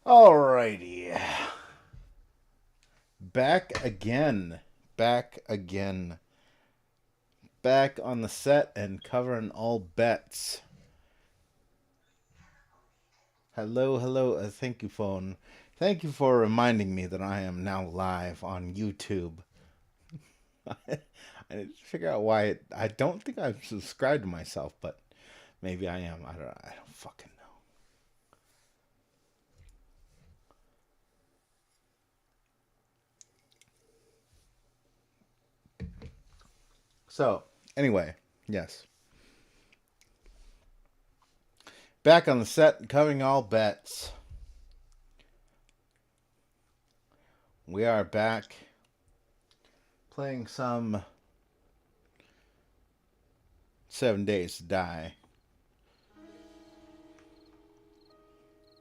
Alrighty. Back again. Back again. Back on the set and covering all bets. Hello, hello. Thank you, phone. Thank you for reminding me that I am now live on YouTube. I need to figure out why I don't think I've subscribed to myself, but maybe I am. I don't fucking know. So, anyway, yes. Back on the set, covering all bets. We are back playing some 7 Days to Die.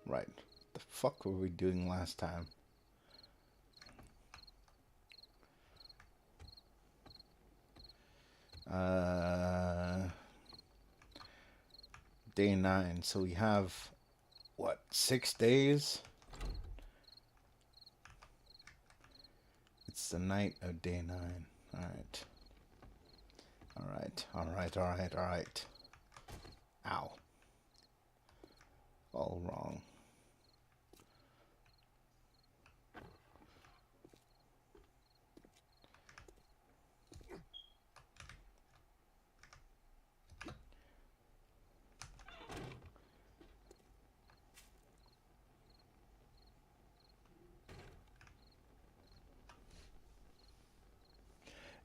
Right. What the fuck were we doing last time? Day 9. So we have, what, 6 days? It's the night of day 9. Alright. Alright. Ow. All wrong.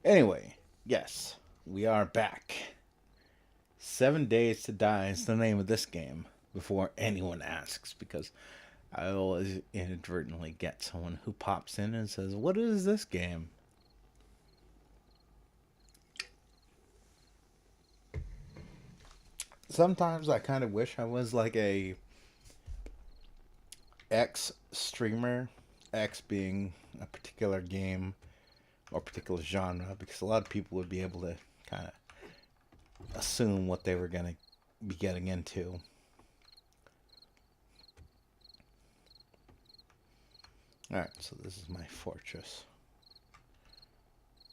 Anyway, yes, we are back. 7 Days to Die is the name of this game, before anyone asks, because I always inadvertently get someone who pops in and says, "What is this game?" Sometimes I kind of wish I was like a X streamer, X being a particular game or particular genre, because a lot of people would be able to kind of assume what they were going to be getting into. Alright, so this is my fortress.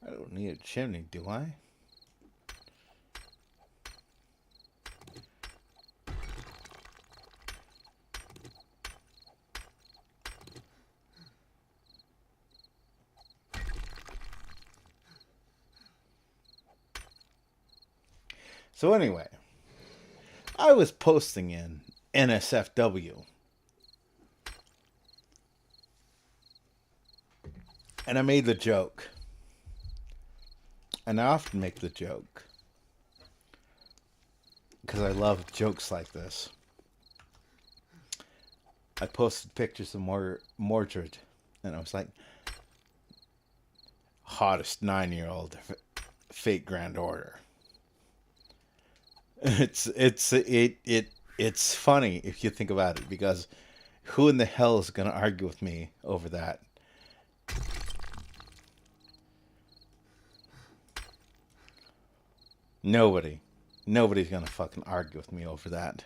I don't need a chimney, do I? So anyway, I was posting in NSFW. And I made the joke. And I often make the joke. Because I love jokes like this. I posted pictures of Mordred. And I was like, hottest 9-year-old Fate Grand Order. It's funny if you think about it, because who in the hell is gonna argue with me over that? Nobody's gonna fucking argue with me over that.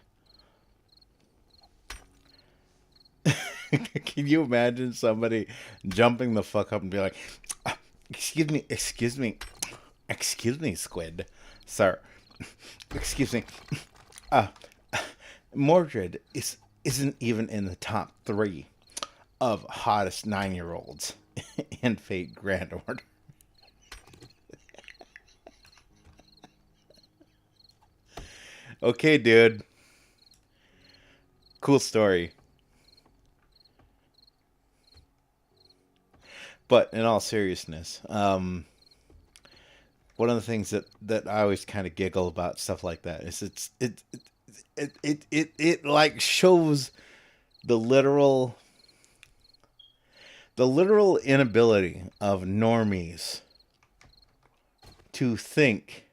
Can you imagine somebody jumping the fuck up and be like, excuse me, Squid, sir, excuse me, Mordred isn't even in the top 3 of hottest 9-year-olds in Fate Grand Order. Okay, dude. Cool story. But in all seriousness, one of the things that I always kind of giggle about stuff like that is it like shows the literal inability of normies to think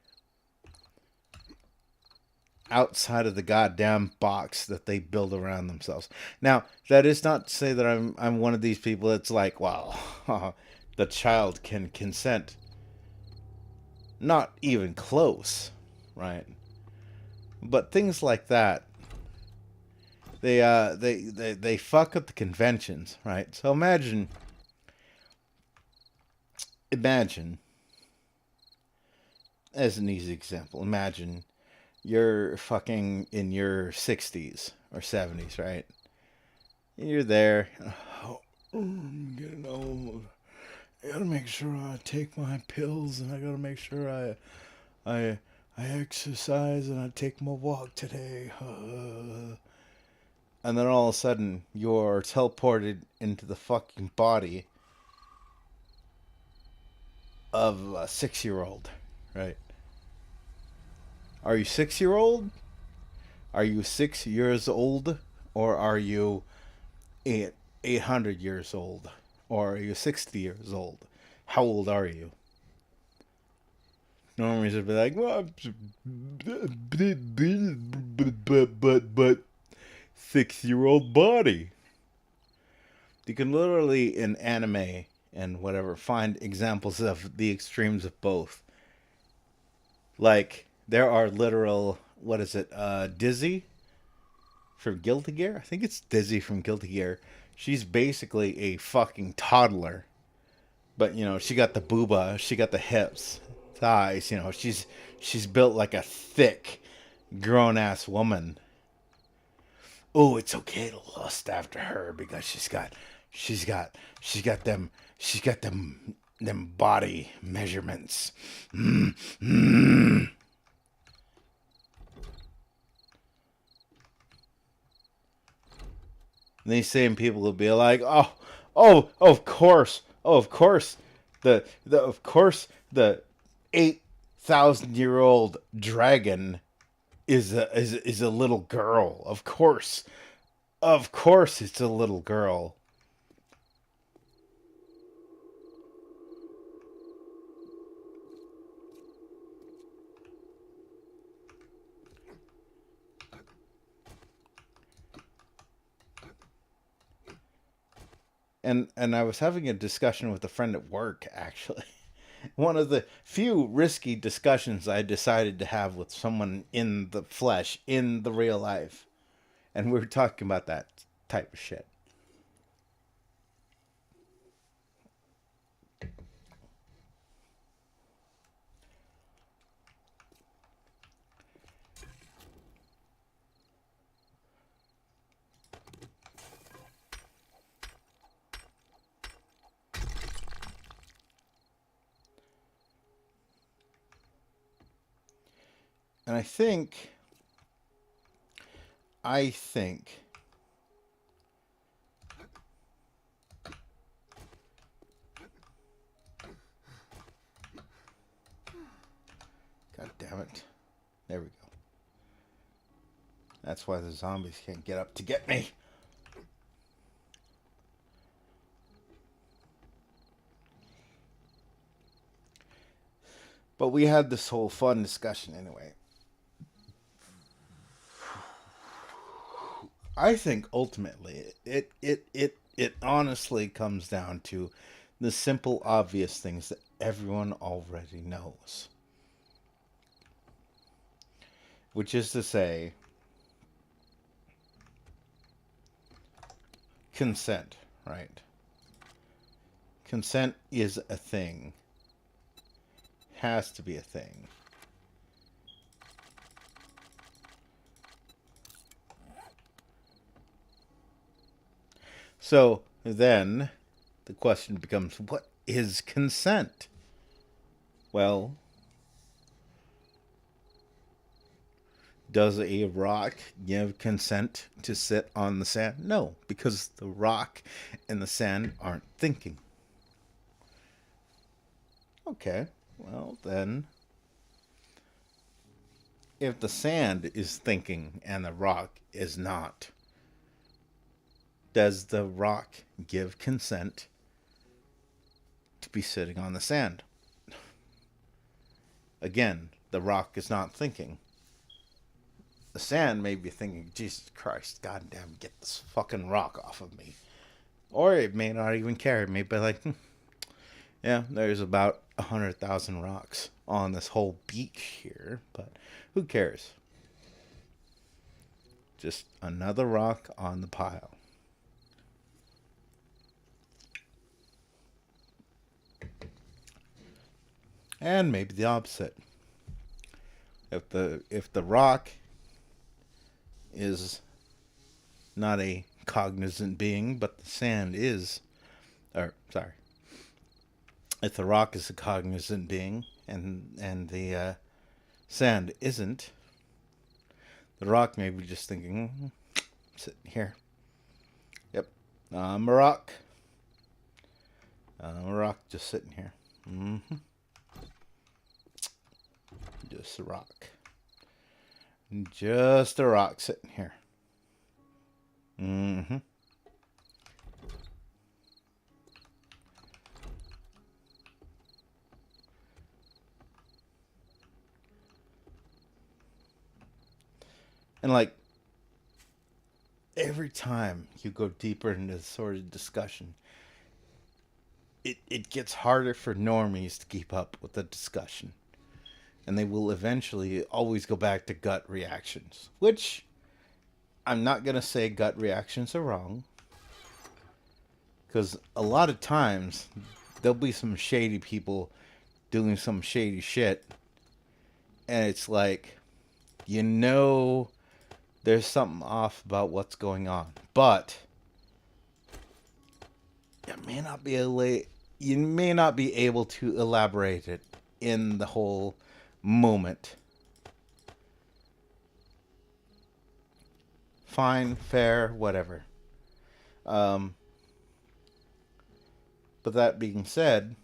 outside of the goddamn box that they build around themselves. Now, that is not to say that I'm one of these people that's like, well, the child can consent. Not even close, right? But things like that They fuck up the conventions, right? So imagine as an easy example, imagine you're fucking in your 60s or 70s, right? You're there. Oh, I'm getting old. I gotta make sure I take my pills, and I gotta make sure I I exercise and I take my walk today. And then all of a sudden, you're teleported into the fucking body of a 6 year old, right? Are you 6 year old? Are you 6 years old? Or are you 800 years old? Or are you 60 years old? How old are you? Normally should be like, well, but 6 year old body. You can literally in anime and whatever find examples of the extremes of both. Like there are literal, what is it? Dizzy from Guilty Gear. I think it's Dizzy from Guilty Gear. She's basically a fucking toddler, but you know she got the booba, she got the hips, thighs. You know she's built like a thick, grown ass woman. Oh, it's okay to lust after her because she's got them body measurements. Mm, mm. And these same people will be like, of course, of course, of course the 8,000-year-old dragon is a little girl. Of course, it's a little girl. And I was having a discussion with a friend at work actually. One of the few risky discussions I decided to have with someone in the flesh, in the real life. And we were talking about that type of shit. And I think God damn it. There we go. That's why the zombies can't get up to get me. But we had this whole fun discussion anyway. I think ultimately it honestly comes down to the simple obvious things that everyone already knows. Which is to say consent, right? Consent is a thing. Has to be a thing. So then the question becomes, what is consent? Well, does a rock give consent to sit on the sand? No, because the rock and the sand aren't thinking. Okay, well then, if the sand is thinking and the rock is not, does the rock give consent to be sitting on the sand? Again, the rock is not thinking. The sand may be thinking, Jesus Christ, goddamn, get this fucking rock off of me. Or it may not even care. It may be like, yeah, there's about 100,000 rocks on this whole beach here, but who cares? Just another rock on the pile. And maybe the opposite. If the rock is not a cognizant being, but the sand is, or sorry, if the rock is a cognizant being and the sand isn't, the rock may be just thinking, sitting here. Yep, I'm a rock. I'm a rock just sitting here. Mm-hmm. Just a rock. Just a rock sitting here. Mm-hmm. And like every time you go deeper into this sort of discussion, it gets harder for normies to keep up with the discussion. And they will eventually always go back to gut reactions, which I'm not going to say gut reactions are wrong. Because a lot of times there'll be some shady people doing some shady shit. And it's like, you know, there's something off about what's going on. But you may not be able to elaborate it in the whole moment. Fine, fair, whatever. Um, but that being said,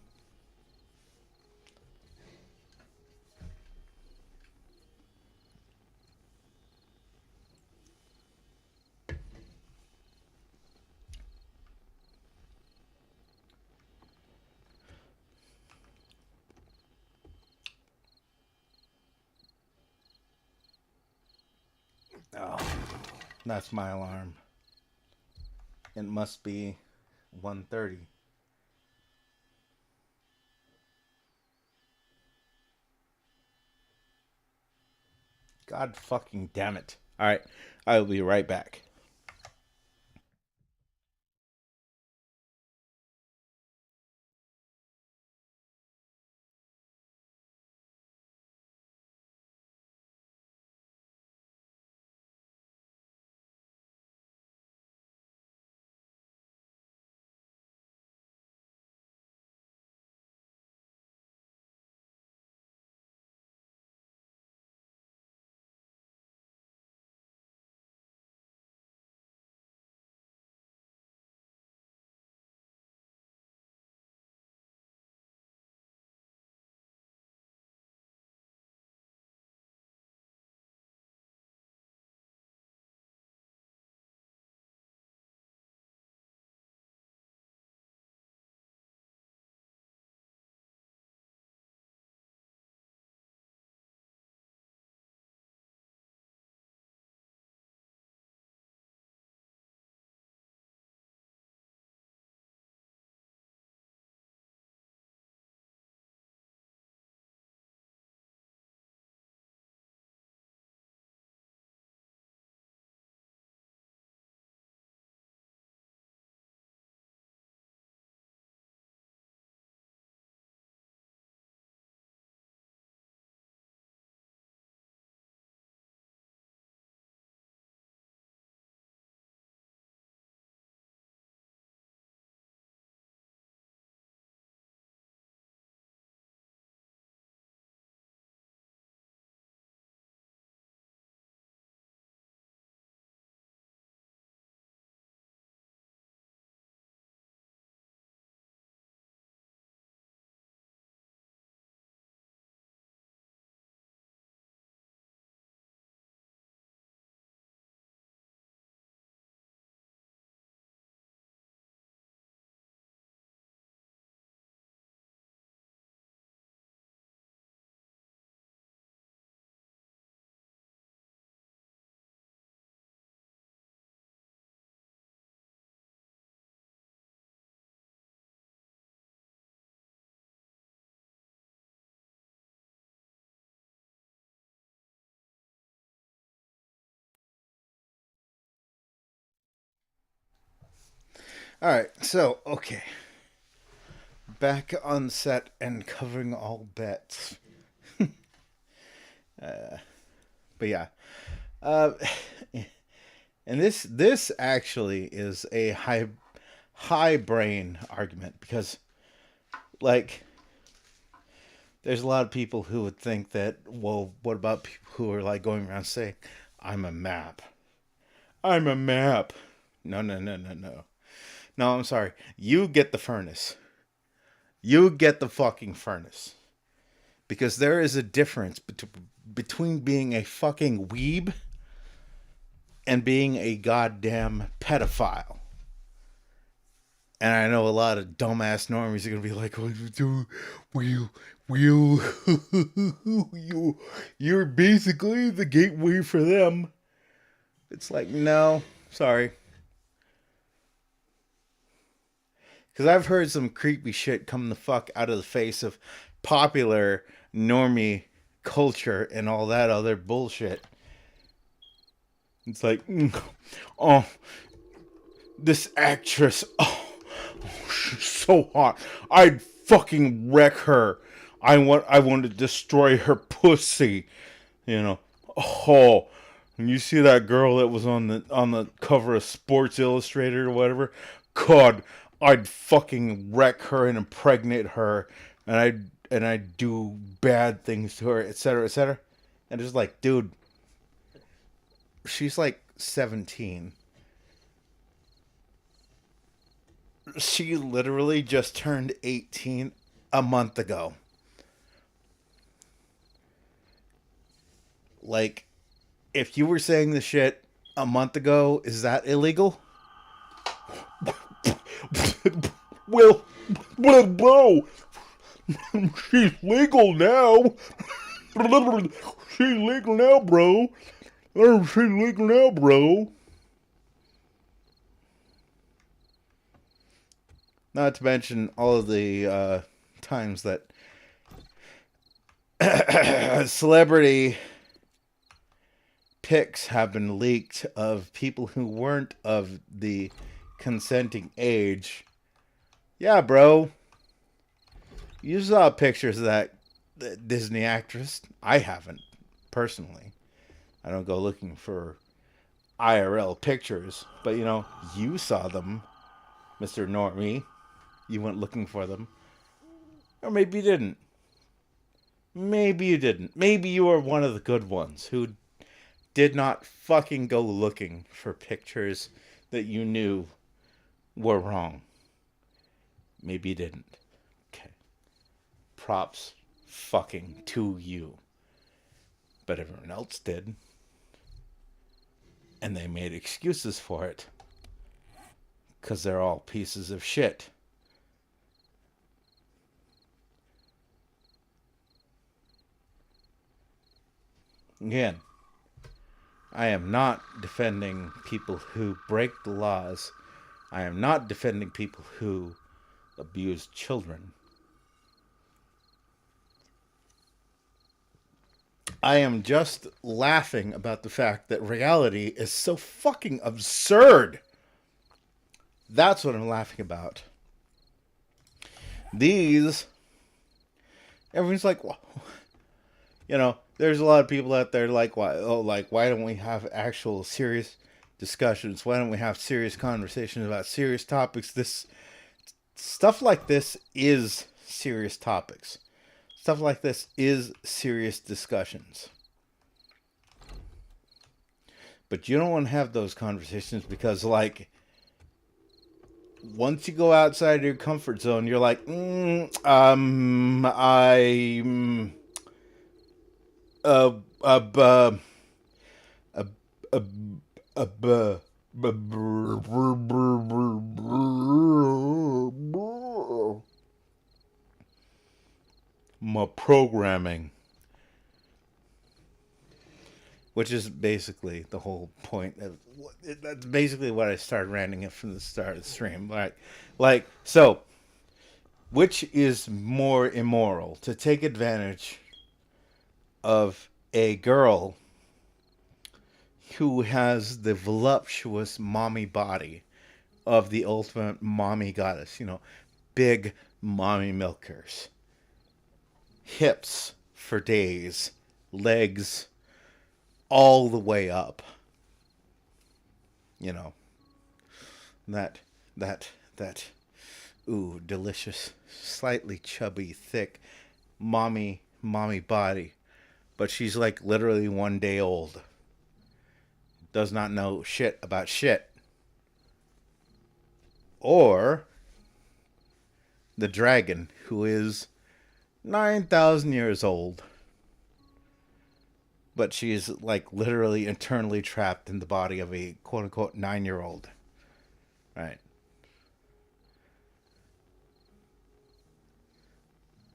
oh, that's my alarm. It must be 1:30. God fucking damn it. All right, I will be right back. All right, so okay, back on set and covering all bets. But yeah, uh, and this actually is a high brain argument because like there's a lot of people who would think that, well, what about people who are like going around saying, I'm a map. I'm a map. No, no, no, no, no. No, I'm sorry. You get the furnace. You get the fucking furnace. Because there is a difference between being a fucking weeb and being a goddamn pedophile. And I know a lot of dumbass normies are gonna be like, "Oh, you're basically the gateway for them." It's like, no, sorry, because I've heard some creepy shit come the fuck out of the face of popular normie culture and all that other bullshit. It's like, oh, this actress, she's so hot. I'd fucking wreck her. I want to destroy her pussy. You know. Oh, and you see that girl that was on the cover of Sports Illustrated or whatever? God, I'd fucking wreck her and impregnate her, and I'd do bad things to her, etc., etc. And it's like, dude, she's like 17. She literally just turned 18 a month ago. Like, if you were saying the shit a month ago, is that illegal? Well, bro, she's legal now. She's legal now, bro. She's legal now, bro. Not to mention all of the times that celebrity pics have been leaked of people who weren't of the consenting age. Yeah, bro. You saw pictures of that Disney actress. I haven't, personally. I don't go looking for IRL pictures. But, you know, you saw them, Mr. Normie. You went looking for them. Or maybe you didn't. Maybe you didn't. Maybe you were one of the good ones who did not fucking go looking for pictures that you knew were wrong. Maybe you didn't. Okay. Props fucking to you. But everyone else did. And they made excuses for it. Because they're all pieces of shit. Again, I am not defending people who break the laws. I am not defending people who abuse children. I am just laughing about the fact that reality is so fucking absurd. That's what I'm laughing about. These, everyone's like, well, you know, there's a lot of people out there like, why don't we have actual serious discussions? Why don't we have serious conversations about serious topics? This stuff like this is serious topics. Stuff like this is serious discussions. But you don't want to have those conversations because, like, once you go outside your comfort zone, you're like, uh, uh, uh, uh, uh, my programming, which is basically the whole point of that's basically what I started ranting at from the start of the stream. So, which is more immoral, to take advantage of a girl who has the voluptuous mommy body of the ultimate mommy goddess. You know, big mommy milkers, hips for days, legs all the way up. You know, that that ooh, delicious, slightly chubby, thick mommy body. But she's like literally 1 day old. Does not know shit about shit. Or the dragon, who is 9,000 years old. But she's like literally internally trapped in the body of a quote unquote 9-year-old. Right.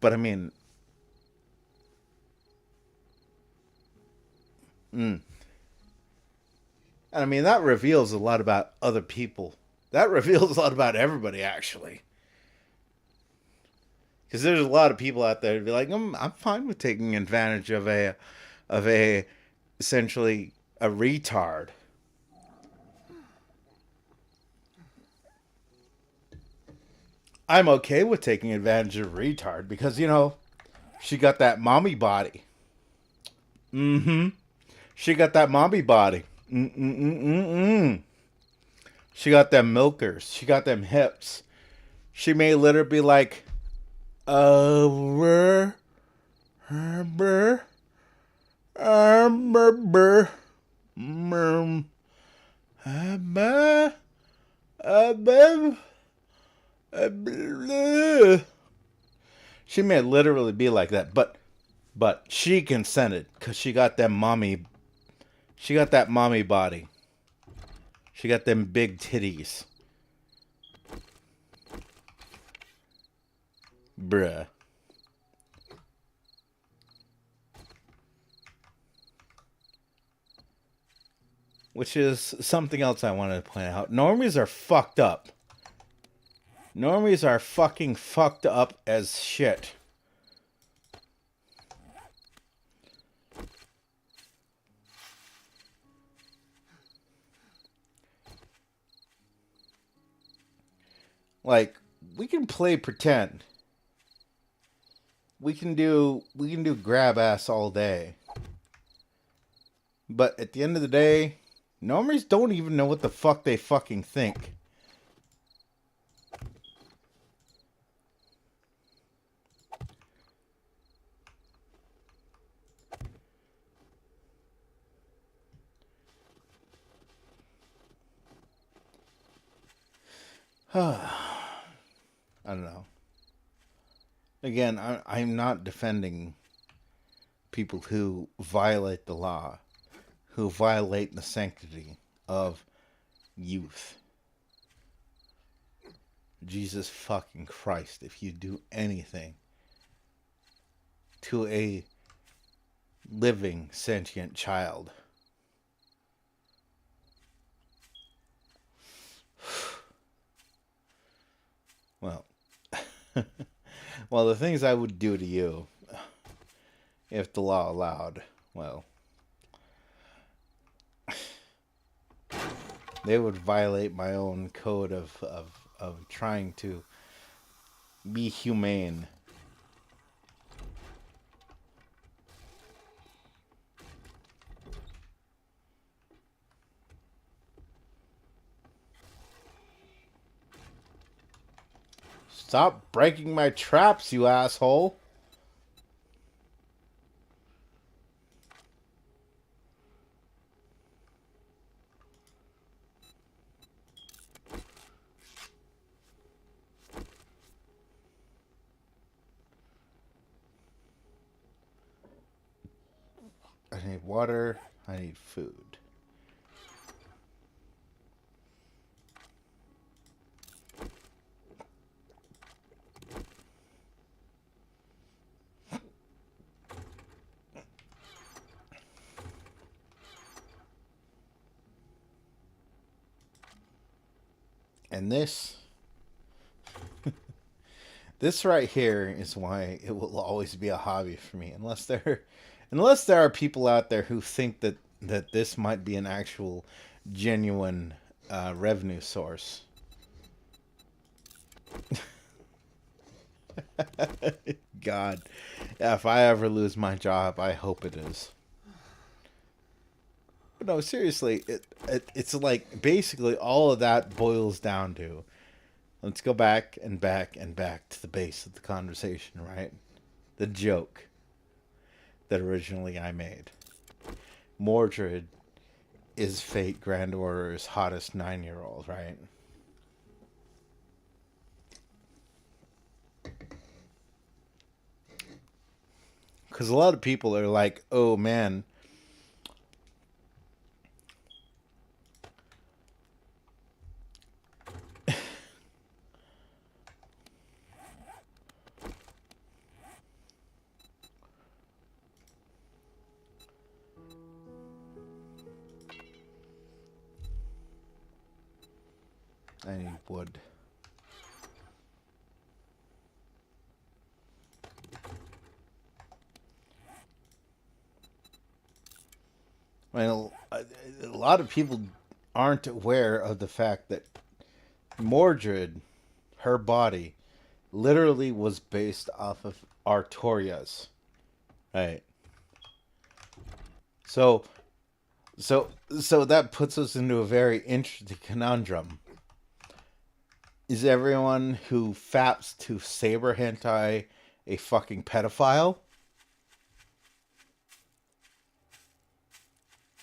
But I mean, mm, and I mean, that reveals a lot about other people. That reveals a lot about everybody, actually. Because there's a lot of people out there to be like, I'm fine with taking advantage of a, essentially, a retard. I'm okay with taking advantage of a retard because, you know, she got that mommy body. Mm-hmm. She got that mommy body. Mm-mm-mm-mm-mm. She got them milkers. She got them hips. She may literally be like, over, burr, burr, abba, above, she may literally be like that, but she consented because she got that mommy. She got that mommy body. She got them big titties. Bruh. Which is something else I wanted to point out. Normies are fucked up. Normies are fucking fucked up as shit. Like, we can play pretend. We can do grab ass all day. But at the end of the day, normies don't even know what the fuck they fucking think. I don't know. Again, I'm not defending people who violate the law, who violate the sanctity of youth. Jesus fucking Christ, if you do anything to a living sentient child, well, well, the things I would do to you if the law allowed, well, they would violate my own code of trying to be humane. Stop breaking my traps, you asshole. I need water. I need food. And this right here is why it will always be a hobby for me, unless there are people out there who think that this might be an actual genuine revenue source. God. Yeah, if I ever lose my job, I hope it is. But no, seriously, it's like basically all of that boils down to, let's go back and back and back to the base of the conversation, right? The joke that originally I made. Mordred is Fate Grand Order's hottest 9-year-old, right? Because a lot of people are like, oh man, I need wood. I mean, a lot of people aren't aware of the fact that Mordred, her body, literally was based off of Artorias, right? So, so that puts us into a very interesting conundrum. Is everyone who faps to saber hentai a fucking pedophile?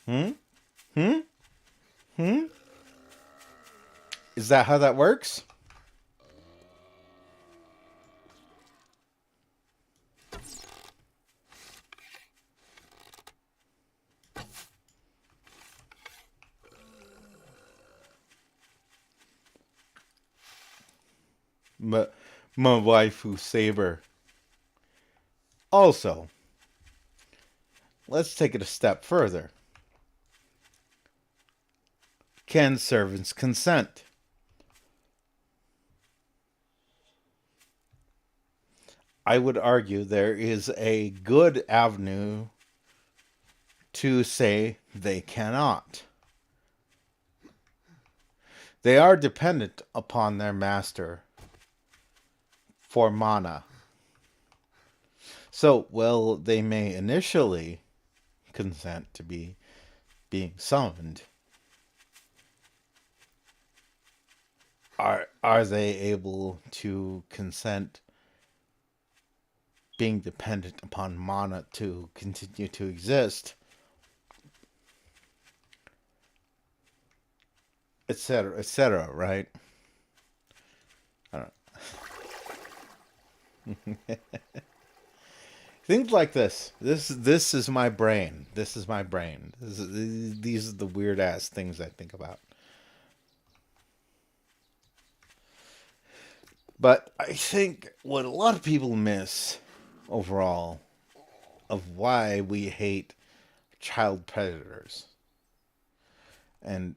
Hmm? Hmm? Hmm? Is that how that works? My, my waifu saber. Also, let's take it a step further. Can servants consent? I would argue there is a good avenue to say they cannot. They are dependent upon their master for mana. So, while they may initially consent to being summoned, are they able to consent being dependent upon mana to continue to exist, etc., right? I don't know. Things like this. This is my brain. This is my brain. These are the weird ass things I think about. But I think what a lot of people miss overall of why we hate child predators. And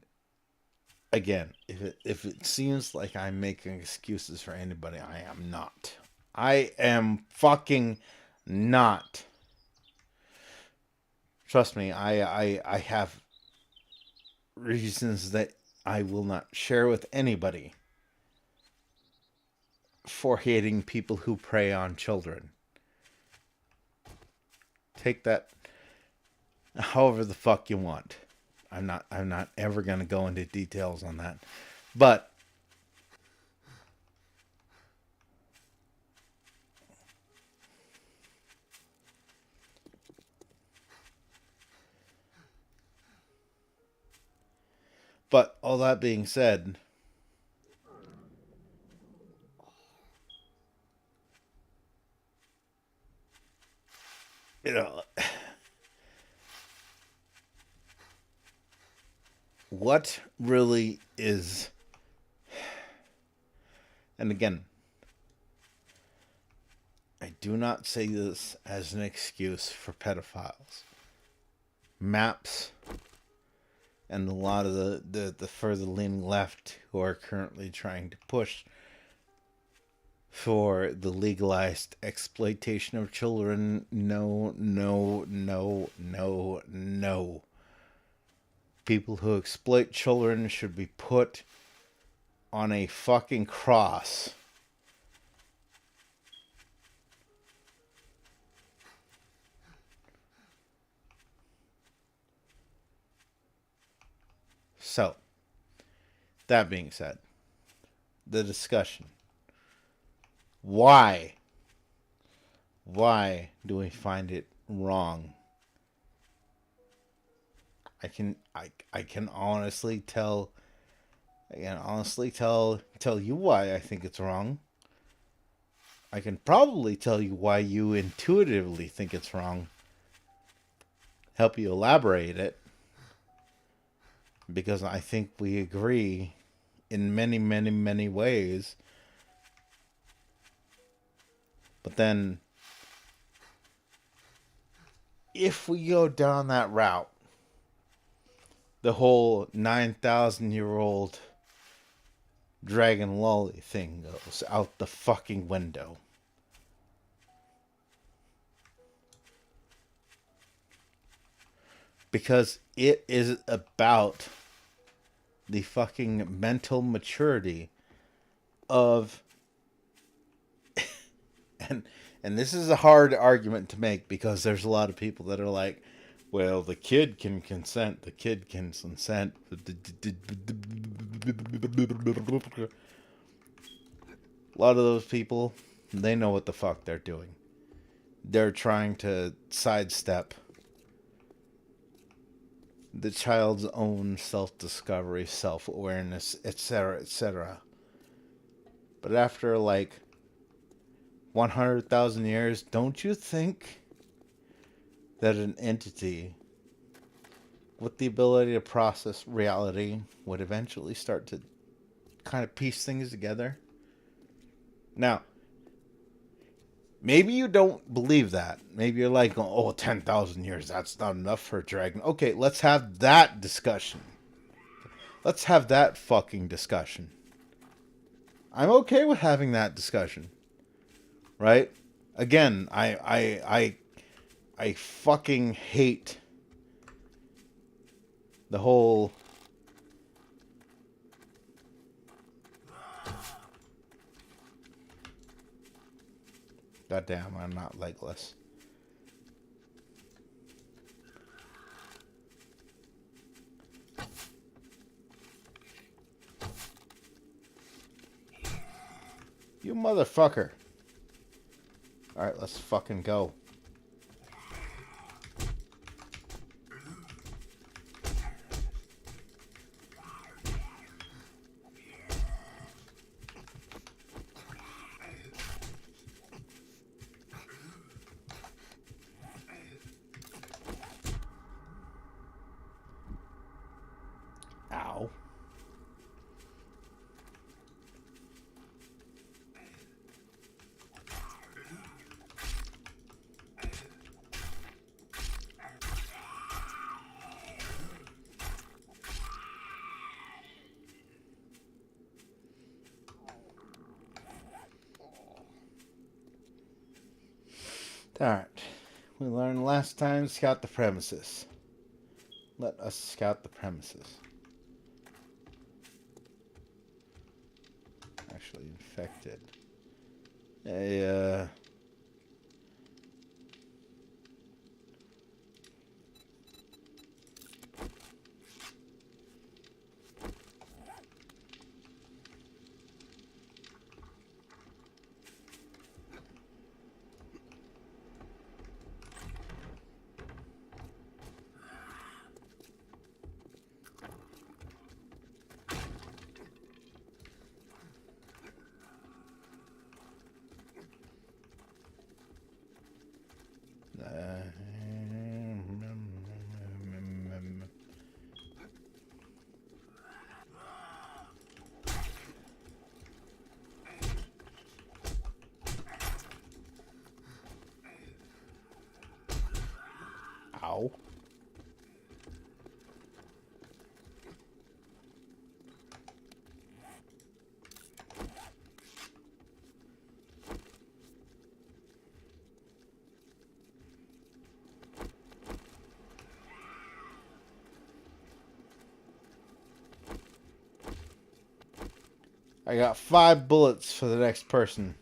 again, if it seems like I'm making excuses for anybody, I am not. I am fucking not. Trust me, I have reasons that I will not share with anybody for hating people who prey on children. Take that however the fuck you want. I'm not ever gonna go into details on that. But all that being said, you know, what really is, and again, I do not say this as an excuse for pedophiles. Maps and a lot of the further leaning left who are currently trying to push for the legalized exploitation of children. No, no, no, no, no. People who exploit children should be put on a fucking cross So, that being said, the discussion. Why? Why do we find it wrong? I can honestly tell tell you why I think it's wrong. I can probably tell you why you intuitively think it's wrong. Help you elaborate it. Because I think we agree in many, many, many ways. But then, if we go down that route, the whole 9,000-year-old dragon lolly thing goes out the fucking window. Because it is about the fucking mental maturity of and this is a hard argument to make because there's a lot of people that are like, well, the kid can consent. The kid can consent. A lot of those people, they know what the fuck they're doing. They're trying to sidestep the child's own self-discovery, self-awareness, etc., etc. But after, like, 100,000 years, don't you think that an entity with the ability to process reality would eventually start to kind of piece things together? Now, maybe you don't believe that. Maybe you're like, oh, 10,000 years, that's not enough for a dragon. Okay, let's have that discussion. Let's have that fucking discussion. I'm okay with having that discussion. Right? Again, I fucking hate the whole goddamn, I'm not legless. You motherfucker. Alright, let's fucking go. Ow. Alright. We learned last time, scout the premises. Let us scout the premises. Actually infected. Ow. I got 5 bullets for the next person.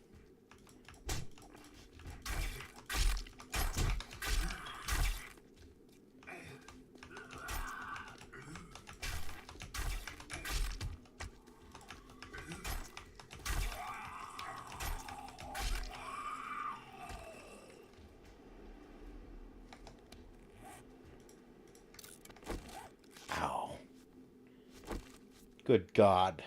Good God.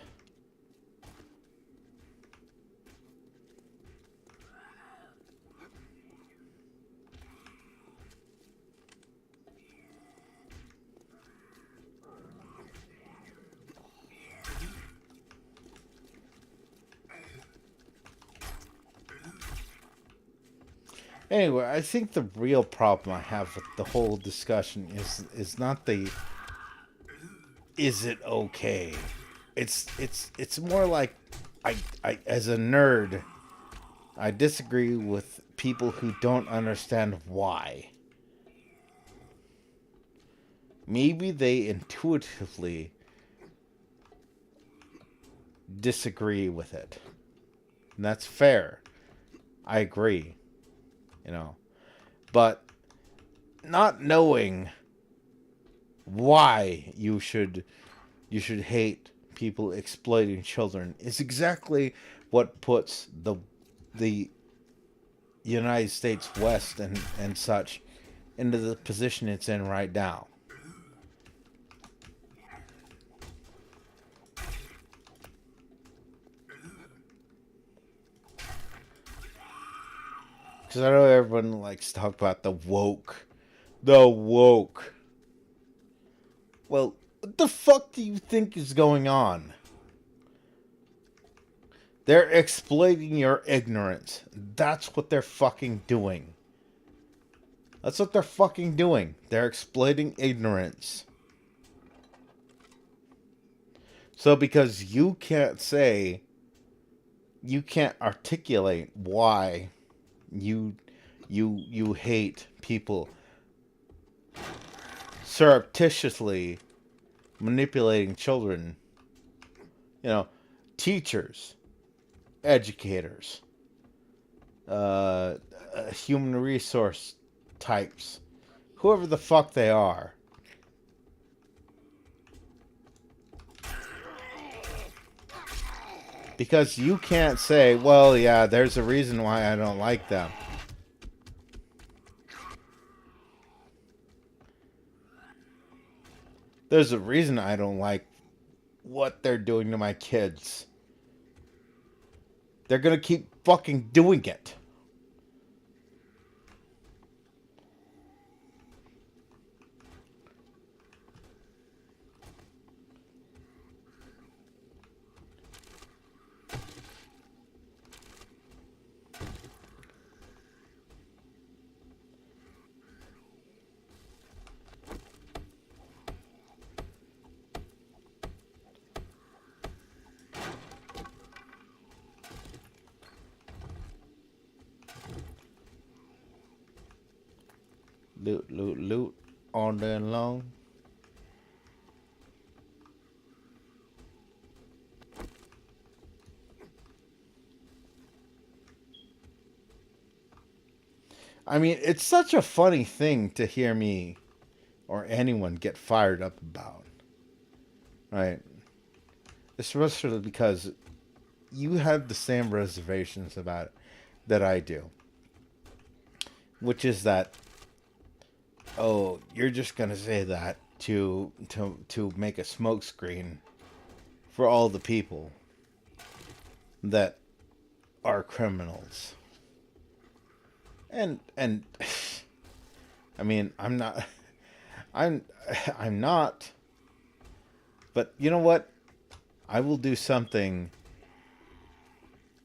Anyway, I think the real problem I have with the whole discussion is not the is it okay? It's more like I as a nerd, I disagree with people who don't understand why. Maybe they intuitively disagree with it. And that's fair. I agree, you know. But not knowing why you should hate people exploiting children is exactly what puts the United States West and such into the position it's in right now. Because I know everyone likes to talk about the woke. The woke. Well, what the fuck do you think is going on? They're exploiting your ignorance. That's what they're fucking doing. That's what they're fucking doing. They're exploiting ignorance. So because you can't articulate why you hate people surreptitiously manipulating children, you know, teachers, educators, human resource types, whoever the fuck they are. Because you can't say, well, yeah, there's a reason why I don't like them. There's a reason I don't like what they're doing to my kids. They're gonna keep fucking doing it. Loot, loot, loot all day long. I mean, it's such a funny thing to hear me or anyone get fired up about. Right? Especially because you have the same reservations about it that I do. Which is that, oh, you're just gonna say that to make a smokescreen for all the people that are criminals. And I mean, I'm I'm not, but you know what? I will do something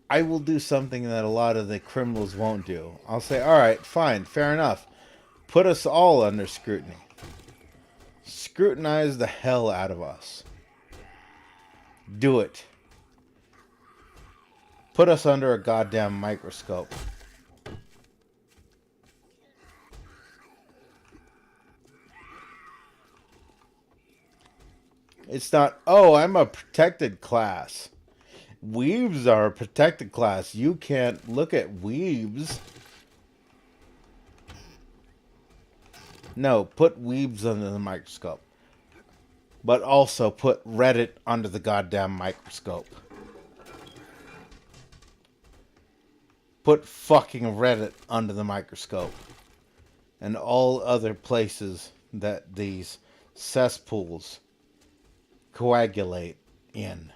that a lot of the criminals won't do. I'll say, all right, fine, fair enough. Put us all under scrutiny. Scrutinize the hell out of us. Do it. Put us under a goddamn microscope. It's not, oh, I'm a protected class. Weebs are a protected class. You can't look at weebs. No, put weebs under the microscope. But also put Reddit under the goddamn microscope. Put fucking Reddit under the microscope. And all other places that these cesspools coagulate in.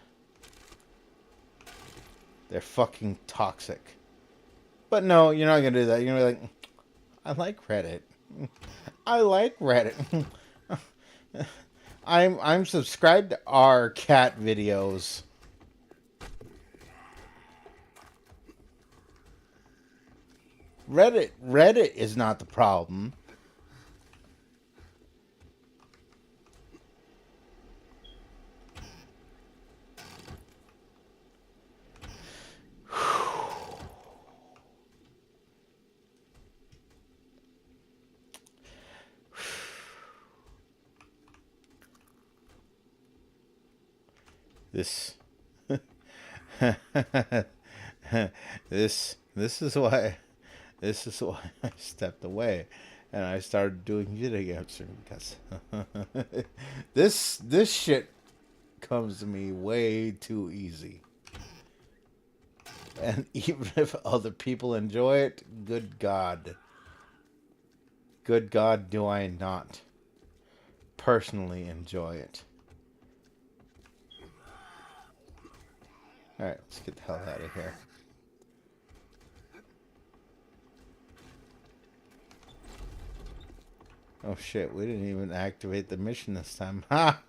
They're fucking toxic. But no, you're not gonna do that. You're gonna be like, I like Reddit. I like Reddit. I'm subscribed to our cat videos. Reddit is not the problem. This this is why I stepped away and I started doing video games because this shit comes to me way too easy. And even if other people enjoy it, good God, do I not personally enjoy it. Alright, let's get the hell out of here. Oh shit, we didn't even activate the mission this time. Ha!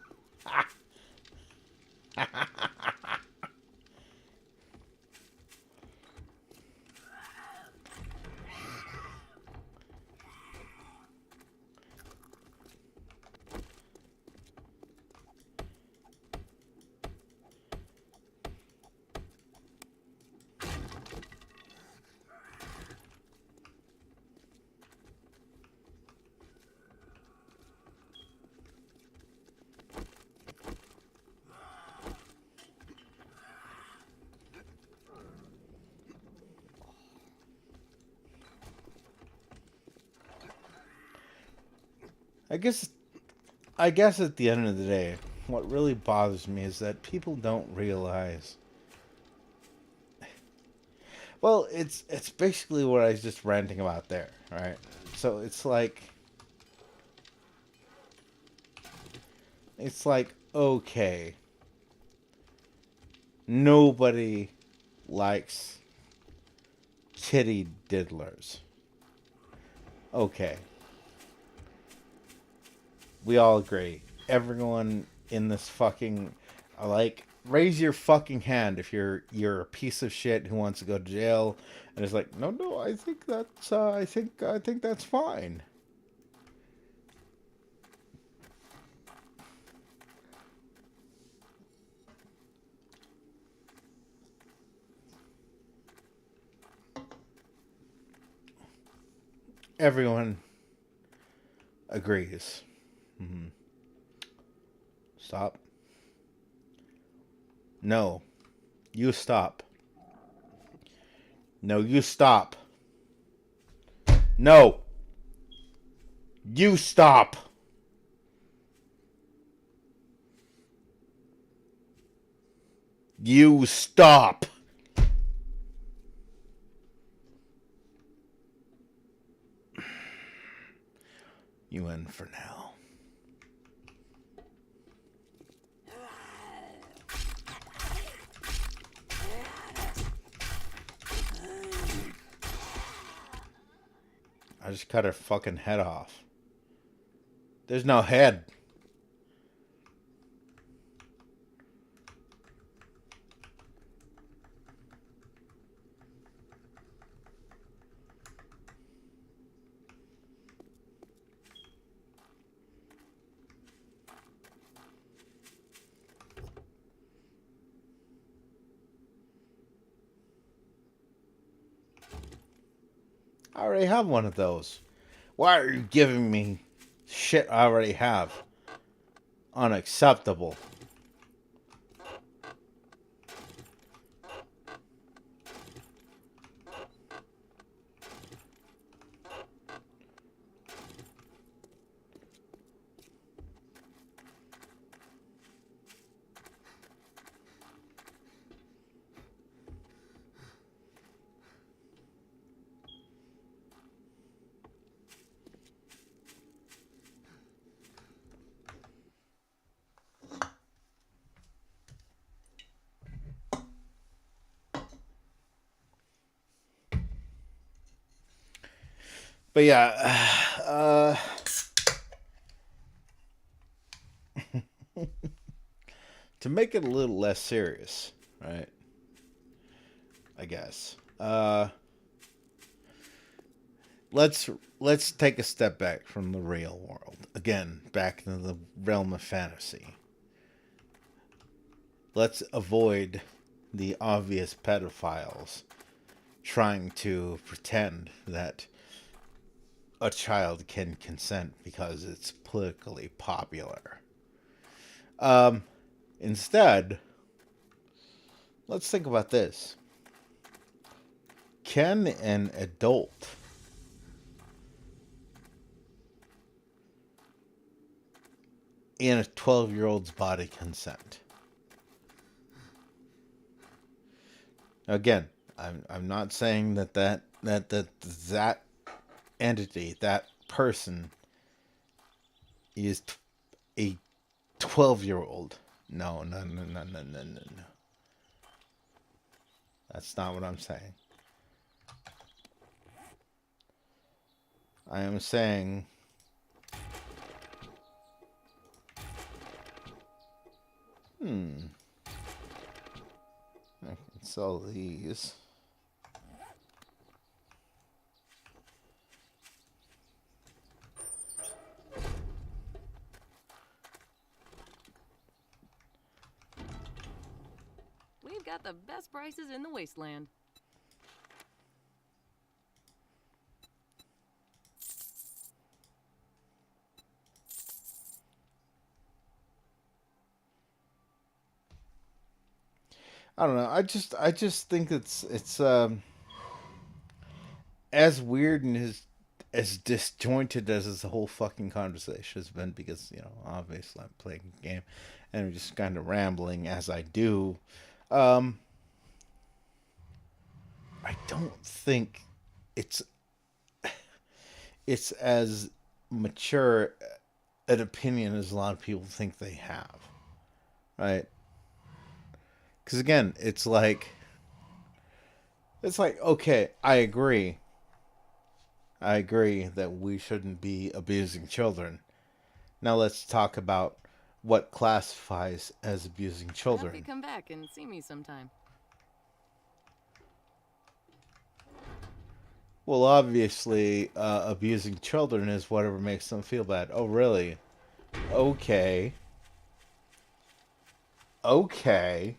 I guess at the end of the day, what really bothers me is that people don't realize. Well, it's basically what I was just ranting about there, right? So it's like okay, nobody likes kitty diddlers. Okay. We all agree. Everyone in this fucking raise your fucking hand if you're a piece of shit who wants to go to jail and is like, no, I think that's I think that's fine. Everyone agrees. Mm-hmm. Stop. No. You stop. No, you stop. No. You stop. You stop. You in for now. I just cut her fucking head off. There's no head. I already have one of those. Why are you giving me shit I already have? Unacceptable. But yeah, to make it a little less serious, right? I guess. Let's let's take a step back from the real world. Again, back into the realm of fantasy. Let's avoid the obvious pedophiles trying to pretend that a child can consent because it's politically popular. Um, Instead, let's think about this. Can an adult in a 12-year-old's body consent? Again, I'm not saying that entity, that person, is a 12-year-old. No, no, no, no, no, no, no, no. That's not what I'm saying. I am saying I can sell these. We've got the best prices in the wasteland. I don't know. I just think it's as weird and as disjointed as this whole fucking conversation has been, because obviously I'm playing a game and I'm just kind of rambling as I do. Um, I don't think it's it's as mature an opinion as a lot of people think they have, right? Because again, it's like okay, I agree that we shouldn't be abusing children. Now let's talk about what classifies as abusing I hope you children. come back and see me sometime. Well, obviously, abusing children is whatever makes them feel bad. Oh, really? Okay. Okay.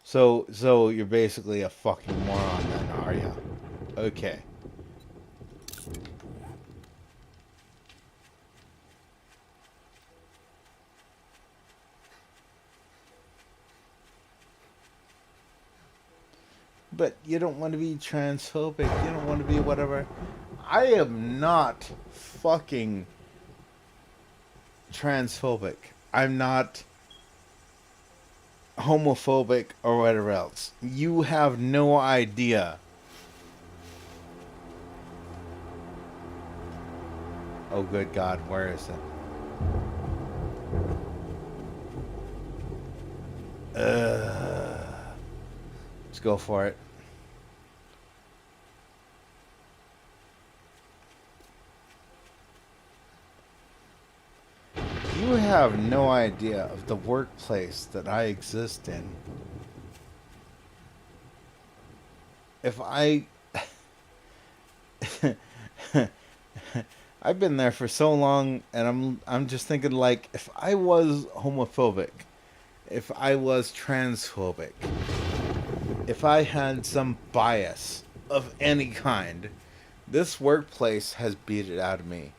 So you're basically a fucking moron then, are you? Okay. But you don't want to be transphobic. You don't want to be whatever. I am not fucking transphobic. I'm not homophobic or whatever else. You have no idea. Oh, good God, where is it? Let's go for it. You have no idea of the workplace that I exist in. If I I've been there for so long, and I'm just thinking, like, if I was homophobic, if I was transphobic, if I had some bias of any kind, this workplace has beat it out of me.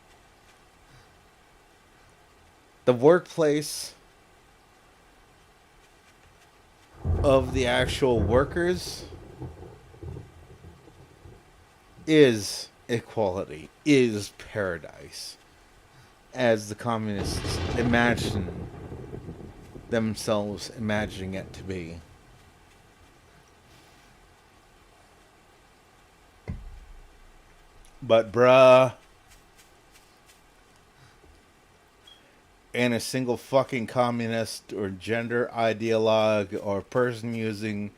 The workplace of the actual workers is equality, is paradise, as the communists imagine themselves imagining it to be. But bruh, and a single fucking communist or gender ideologue or person using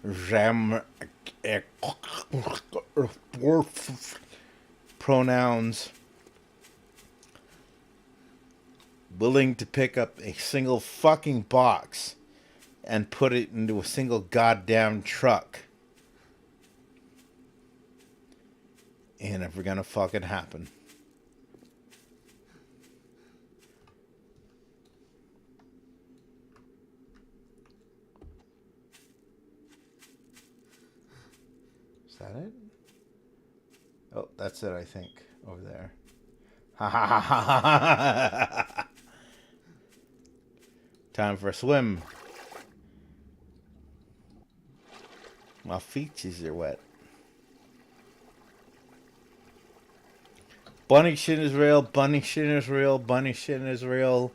Ram pronouns, willing to pick up a single fucking box and put it into a single goddamn truck. Ain't ever gonna fucking happen. Is that it? Oh, that's it, I think. Over there. Ha ha ha ha ha ha. Time for a swim. My feetsies are wet. Bunny shin is real. Bunny shin is real. Bunny shin is real.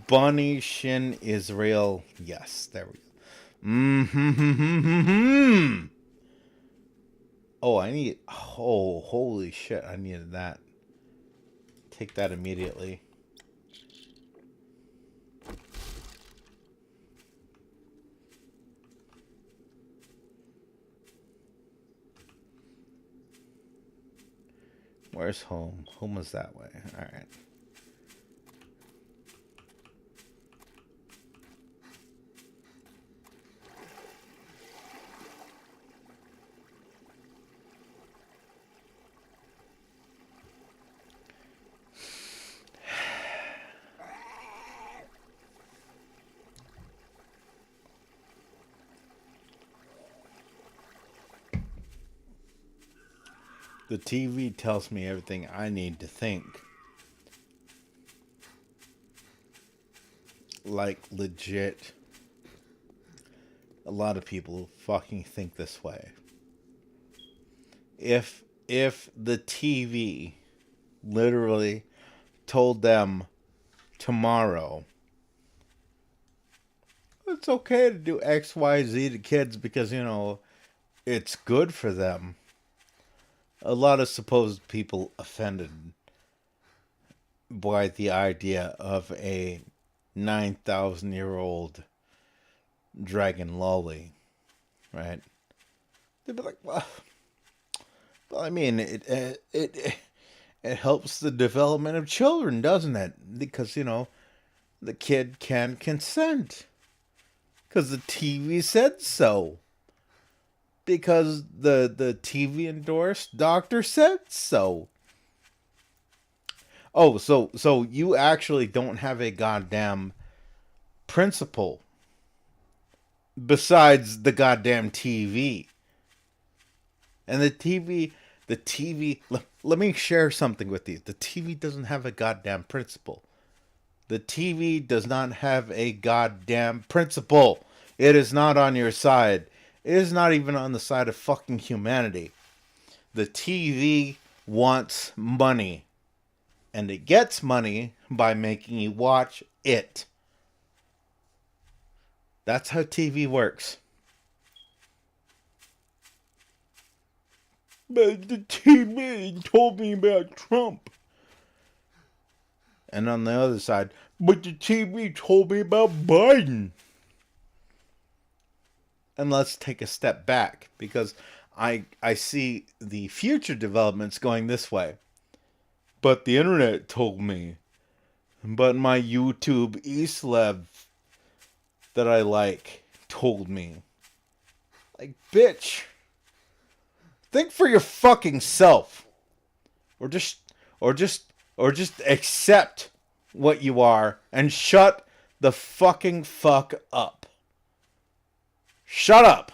Bunny shin is real. Yes, there we go. Mm-hmm. Oh, I need... Oh, holy shit. I needed that. Take that immediately. Where's home? Home is that way. Alright. The TV tells me everything I need to think. Like, legit. A lot of people fucking think this way. If the TV literally told them tomorrow, it's okay to do X, Y, Z to kids because, you know, it's good for them. A lot of supposed people offended by the idea of a 9,000-year-old dragon lolly, right? They'd be like, well, I mean, it helps the development of children, doesn't it? Because, you know, the kid can consent. Because the TV said so. Because the TV endorsed doctor said so. Oh, so you actually don't have a goddamn principle besides the goddamn TV. And the TV, let me share something with you. The TV doesn't have a goddamn principle. The TV does not have a goddamn principle. It is not on your side. It is not even on the side of fucking humanity. The TV wants money. And it gets money by making you watch it. That's how TV works. But the TV told me about Trump. And on the other side, but the TV told me about Biden. And let's take a step back, because I see the future developments going this way. But the internet told me. But my YouTube Eastlev that I like told me. Like, bitch. Think for your fucking self. Or just accept what you are and shut the fucking fuck up. Shut up.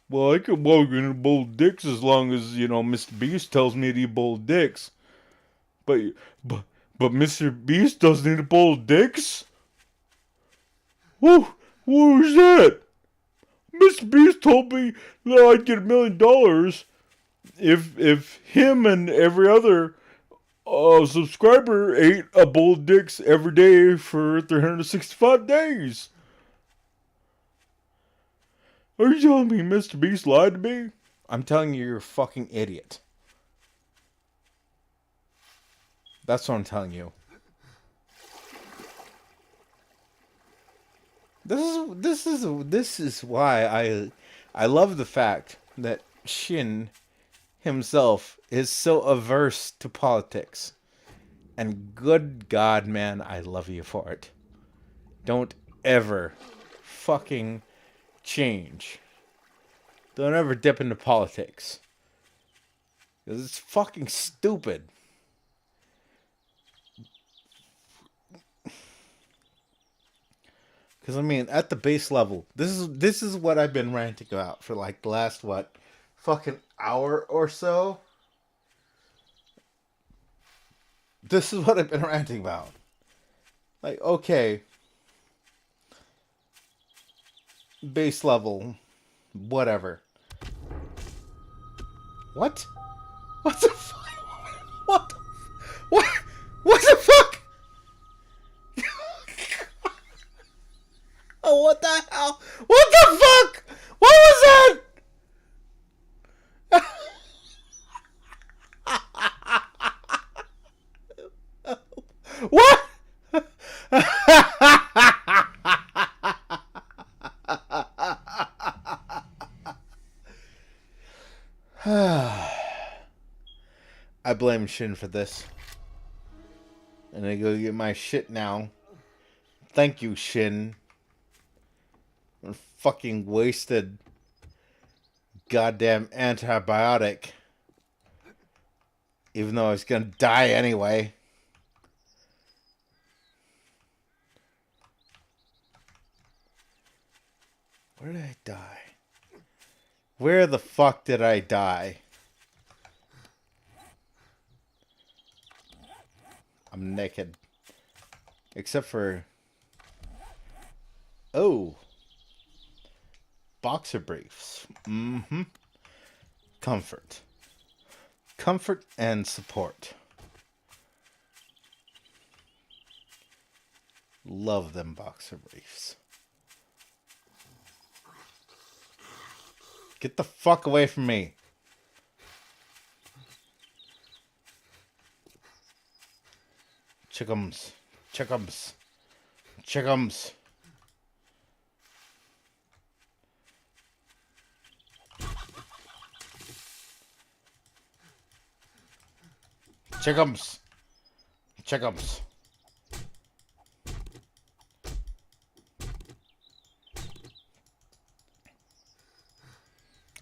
Well, I can walk in bold dicks as long as, you know, Mr. Beast tells me to eat bold dicks. But Mr. Beast doesn't eat bold dicks? Who's that? Mr. Beast told me that I'd get $1 million if him and every other subscriber ate a bowl of dicks every day for 365 days. Are you telling me Mr. Beast lied to me? I'm telling you, you're a fucking idiot. That's what I'm telling you. This is why I love the fact that Shin himself is so averse to politics. And good God, man, I love you for it. Don't ever fucking change. Don't ever dip into politics. Because it's fucking stupid. Because I mean, at the base level, this is what I've been ranting about for like the last what, fucking hour or so. This is what I've been ranting about. Like, okay, base level, whatever. What? What the fuck? What? What? What the fuck? Oh, what the hell? What the fuck? What was that? What? I blame Shin for this. And I go get my shit now. Thank you, Shin. I fucking wasted goddamn antibiotic. Even though I was gonna die anyway. Where did I die? Where the fuck did I die? I'm naked. Except for... Oh. Boxer briefs. Mm-hmm. Comfort. Comfort and support. Love them boxer briefs. Get the fuck away from me. Chickums. Chickums. Chickums. Chickums. Chickums.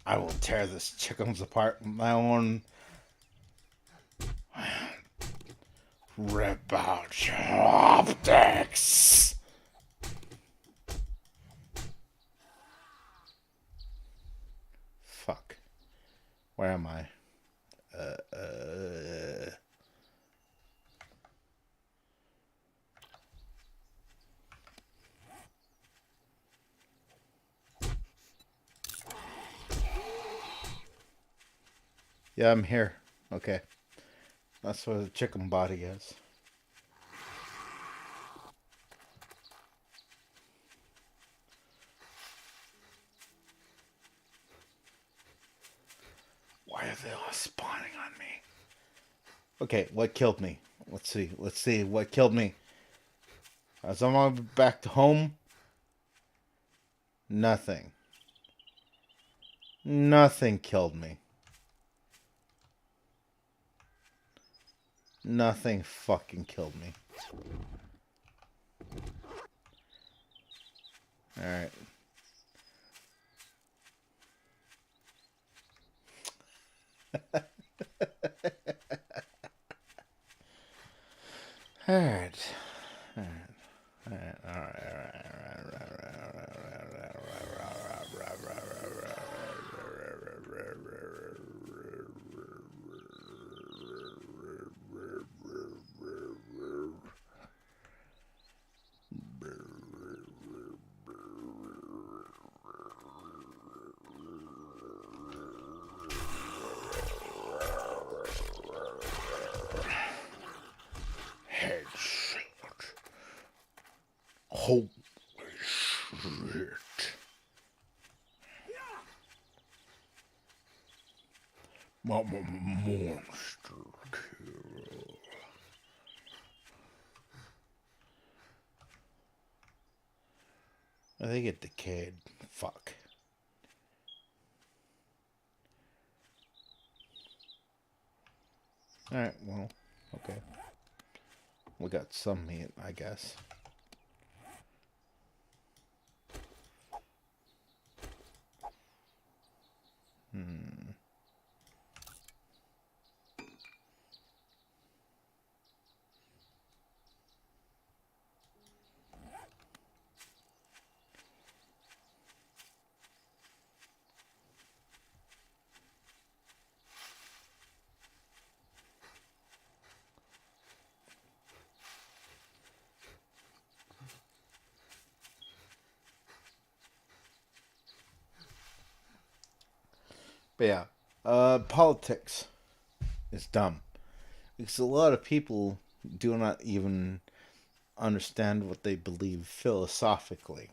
I will tear this chickums apart with my own. Rip out your optics. Fuck. Where am I? Yeah, I'm here. Okay. That's where the chicken body is. Why are they all spawning on me? Okay, what killed me? Let's see. Let's see what killed me. As I'm on back to home, nothing. Nothing killed me. Nothing fucking killed me. Alright. Alright. Holy shit. Mama monster kill. I think it decayed. Fuck. Alright, well, okay. We got some meat, I guess. Hmm. But yeah, politics is dumb. Because a lot of people do not even understand what they believe philosophically.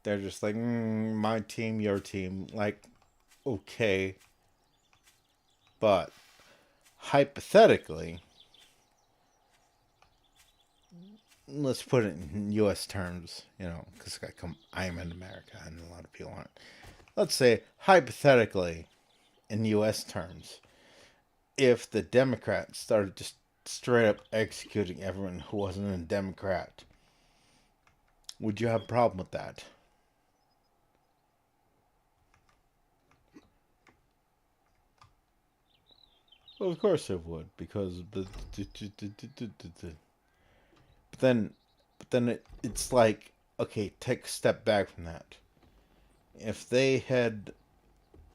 They're just like, my team, your team. Like, okay. But hypothetically, let's put it in U.S. terms, because I am in America and a lot of people aren't. Let's say, hypothetically, in U.S. terms, if the Democrats started just straight up executing everyone who wasn't a Democrat, would you have a problem with that? Well, of course it would, because but then it's like, okay, take a step back from that. If they had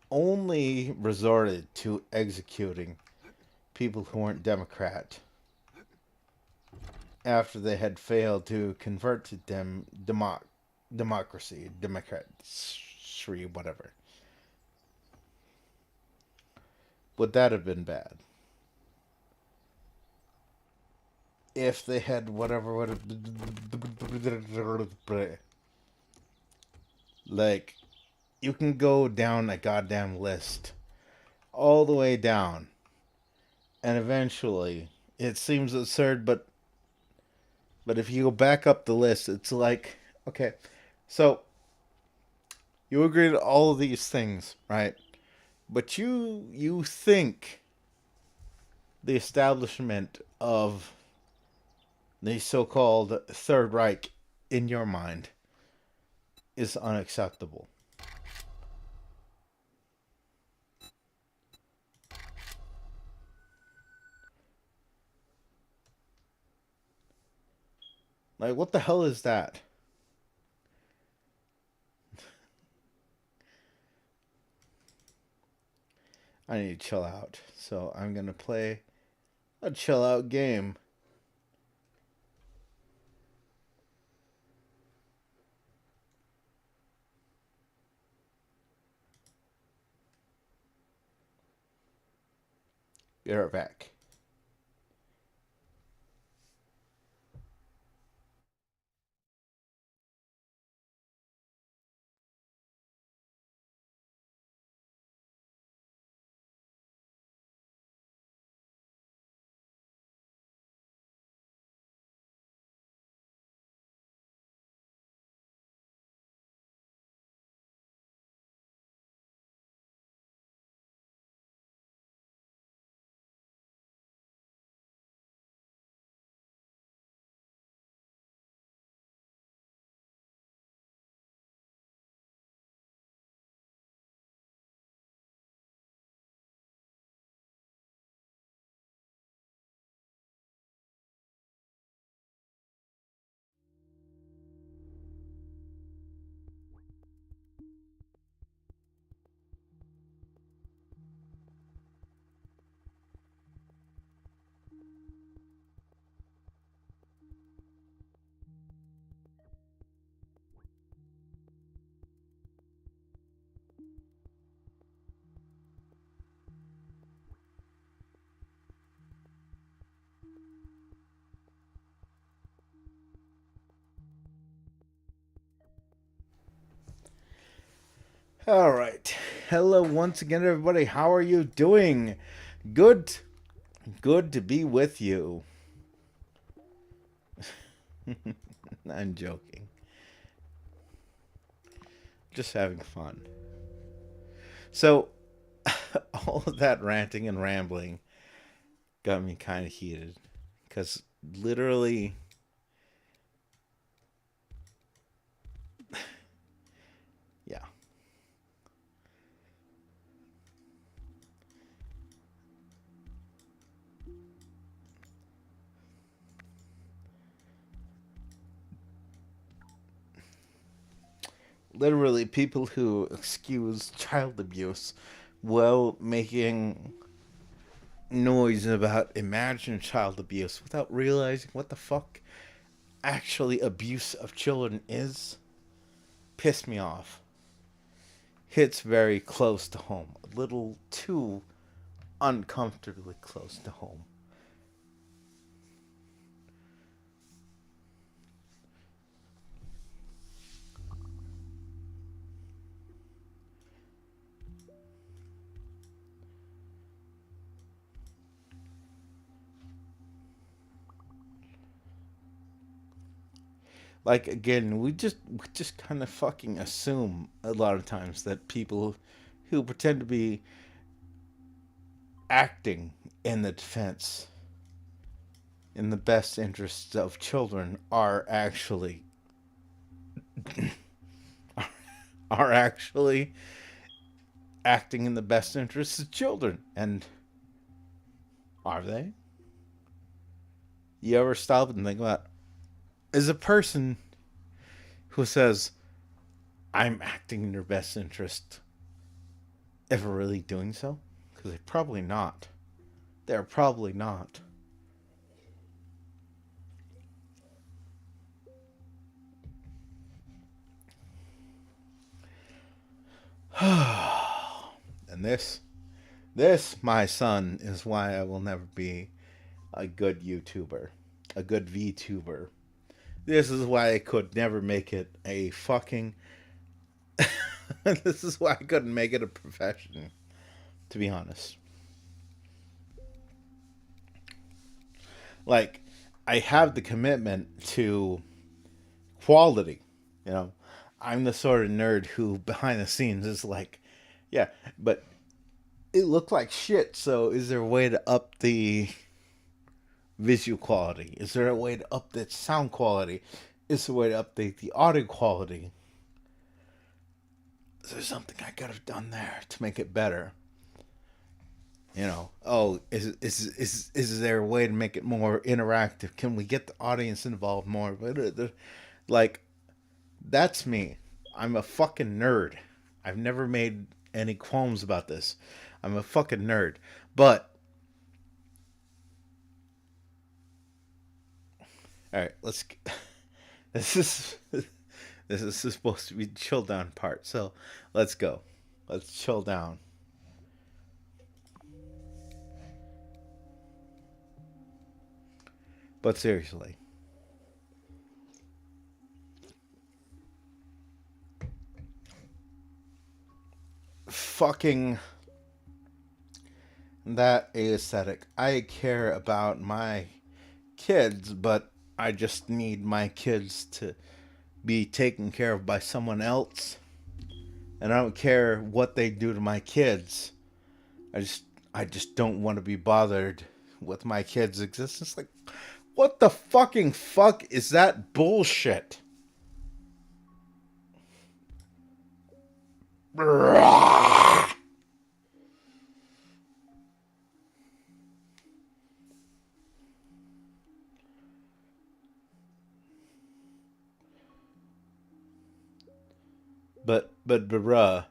only resorted to executing people who weren't Democrat after they had failed to convert to democracy, democracy, whatever, would that have been bad? If they had whatever would have, like, you can go down a goddamn list all the way down, and eventually it seems absurd, but if you go back up the list, it's like, okay, so you agree to all of these things, right? But you think the establishment of the so-called Third Reich in your mind is unacceptable. Like, what the hell is that? I need to chill out. So I'm going to play a chill out game. Be right back. All right. Hello once again, everybody. How are you doing? Good. Good to be with you. I'm joking. just having fun. So, all of that ranting and rambling got me kind of heated. Because literally, yeah. Literally, people who excuse child abuse while making noise about imagined child abuse without realizing what the fuck actually abuse of children is piss me off. Hits very close to home. A little too uncomfortably close to home. Like again, we just kind of fucking assume a lot of times that people who pretend to be acting in the defense in the best interests of children are actually acting in the best interests of children. And are they? You ever stop and think about, is a person who says I'm acting in your best interest ever really doing so? Because they're probably not. They're probably not. And this, my son, is why I will never be a good YouTuber, a good VTuber. This is why I could never make it a fucking. This is why I couldn't make it a profession, to be honest. Like, I have the commitment to quality, you know. I'm the sort of nerd who, behind the scenes, is like, yeah, but it looked like shit, so is there a way to up the visual quality? Is there a way to up the sound quality? Is there a way to update the audio quality? Is there something I could have done there to make it better? You know, oh, is there a way to make it more interactive? Can we get the audience involved more? Like, that's me. I'm a fucking nerd. I've never made any qualms about this. I'm a fucking nerd. But all right, let's. This is this is supposed to be the chill down part. So let's go. Let's chill down. But seriously, fucking that aesthetic. I care about my kids, but I just need my kids to be taken care of by someone else. And I don't care what they do to my kids. I just I just don't want to be bothered with my kids' existence. Like, what the fucking fuck is that bullshit? But bruh,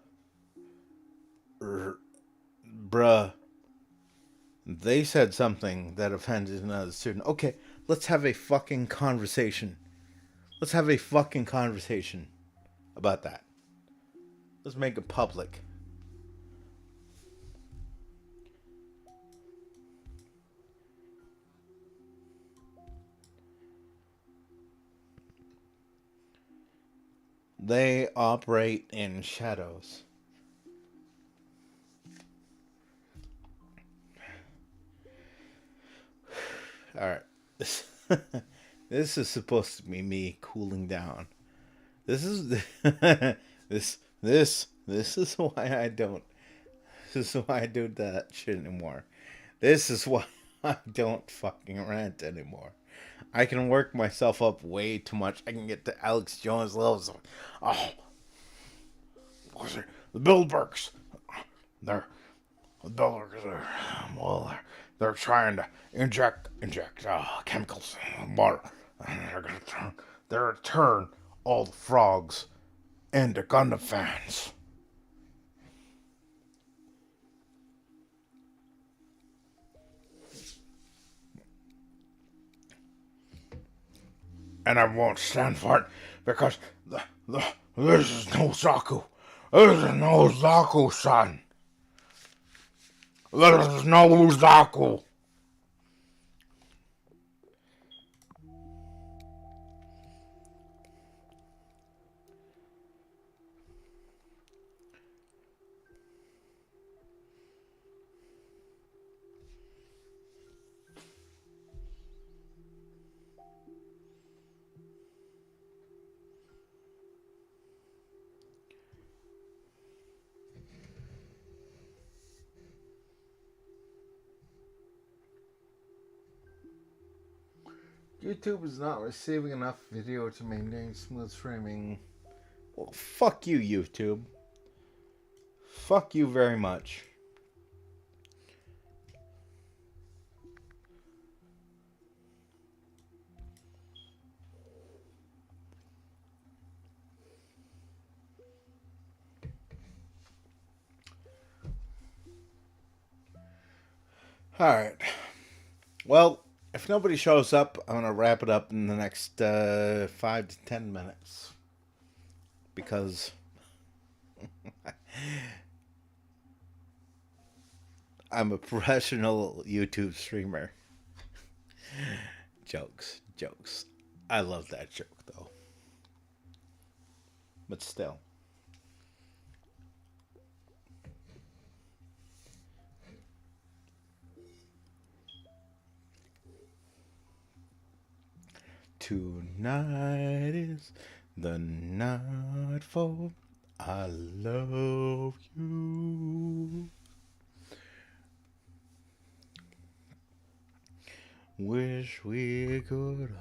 they said something that offended another student. Okay, let's have a fucking conversation. Let's have a fucking conversation about that. Let's make it public. They operate in shadows. All right. This, this is supposed to be me cooling down. This is this This is why I don't. This is why I do that shit anymore. This is why I don't fucking rant anymore. I can work myself up way too much. I can get to Alex Jones levels. Oh, what's it? The Bilderbergs. They're the Bilderbergs. Well, they're trying to inject chemicals in water. They're gonna turn all the frogs into Gundam fans. And I won't stand for it because this is no Zaku. This is no Zaku, son. This is no Zaku. YouTube is not receiving enough video to maintain smooth streaming. Well, fuck you, YouTube. Fuck you very much. Alright. Well, if nobody shows up, I'm going to wrap it up in the next 5 to 10 minutes. Because I'm a professional YouTube streamer. Jokes. I love that joke, though. But still. Tonight is the night for I love you. Wish we could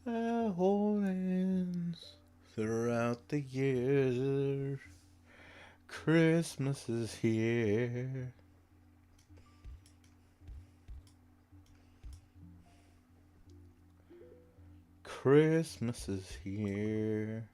hold hands throughout the years. Christmas is here. Christmas is here.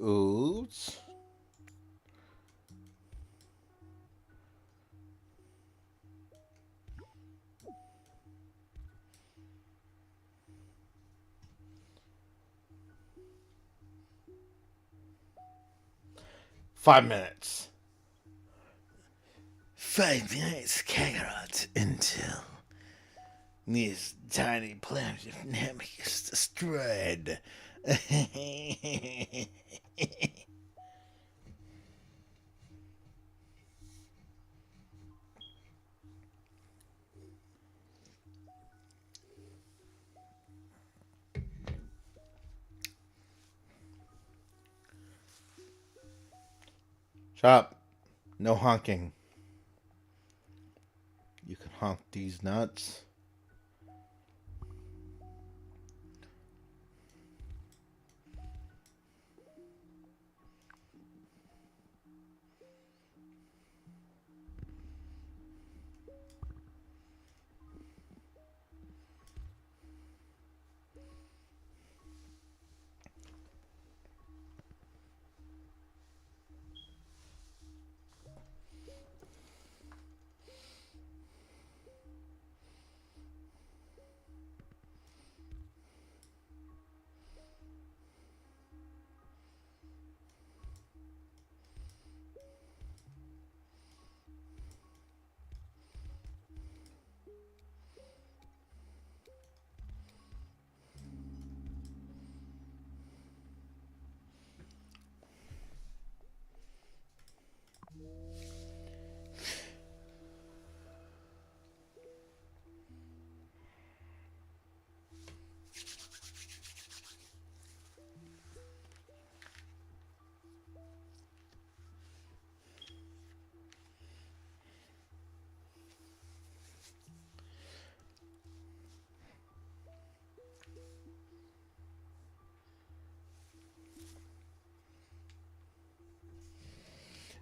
Oops. Five minutes. 5 minutes, Kakarot, until this tiny planet of Namek is destroyed. Shut up. No honking. You can honk these nuts.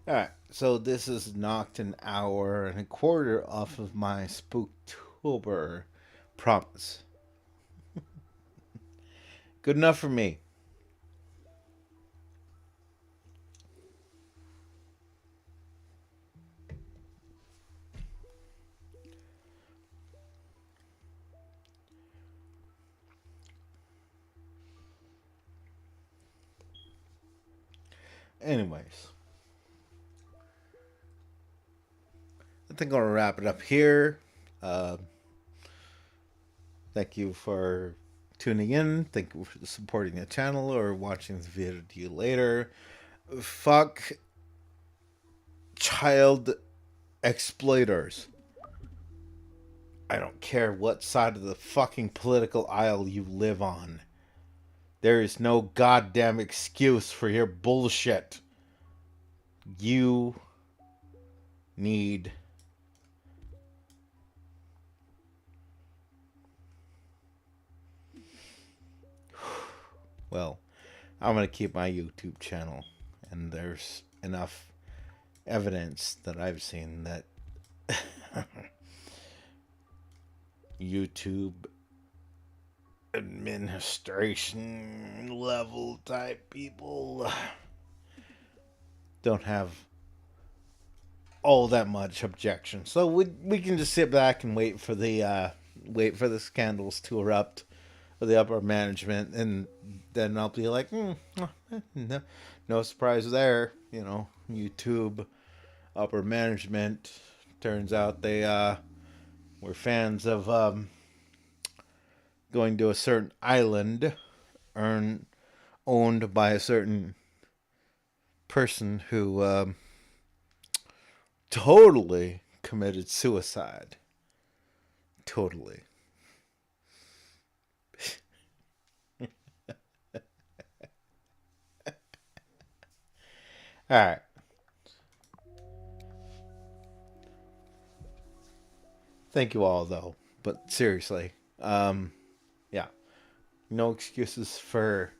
Alright, so this has knocked an hour and a quarter off of my Spooktober promise. Good enough for me. Anyways, I think I'm gonna wrap it up here. Uh, Thank you for tuning in. Thank you for supporting the channel or watching the video later. Fuck child exploiters. I don't care what side of the fucking political aisle you live on. There is no goddamn excuse for your bullshit. You need well, I'm going to keep my YouTube channel, and there's enough evidence that I've seen that YouTube administration level type people don't have all that much objection. So we can just sit back and wait for the scandals to erupt with the upper management, and then I'll be like, no surprise there. You know, YouTube upper management turns out they were fans of going to a certain island owned by a certain person who totally committed suicide. Totally. All right. Thank you all, though. But seriously, yeah, no excuses for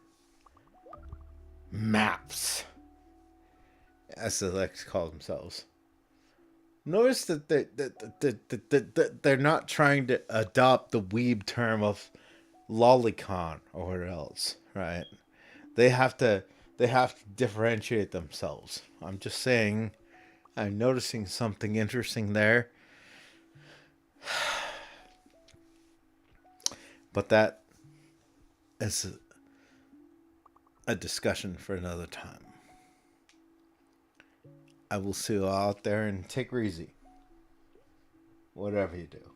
maps, as they like to call themselves. Notice that they're not trying to adopt the weeb term of lolicon or what else, right? They have to differentiate themselves. I'm just saying, I'm noticing something interesting there. But that is a discussion for another time. I will see you all out there, and take it easy. Whatever you do.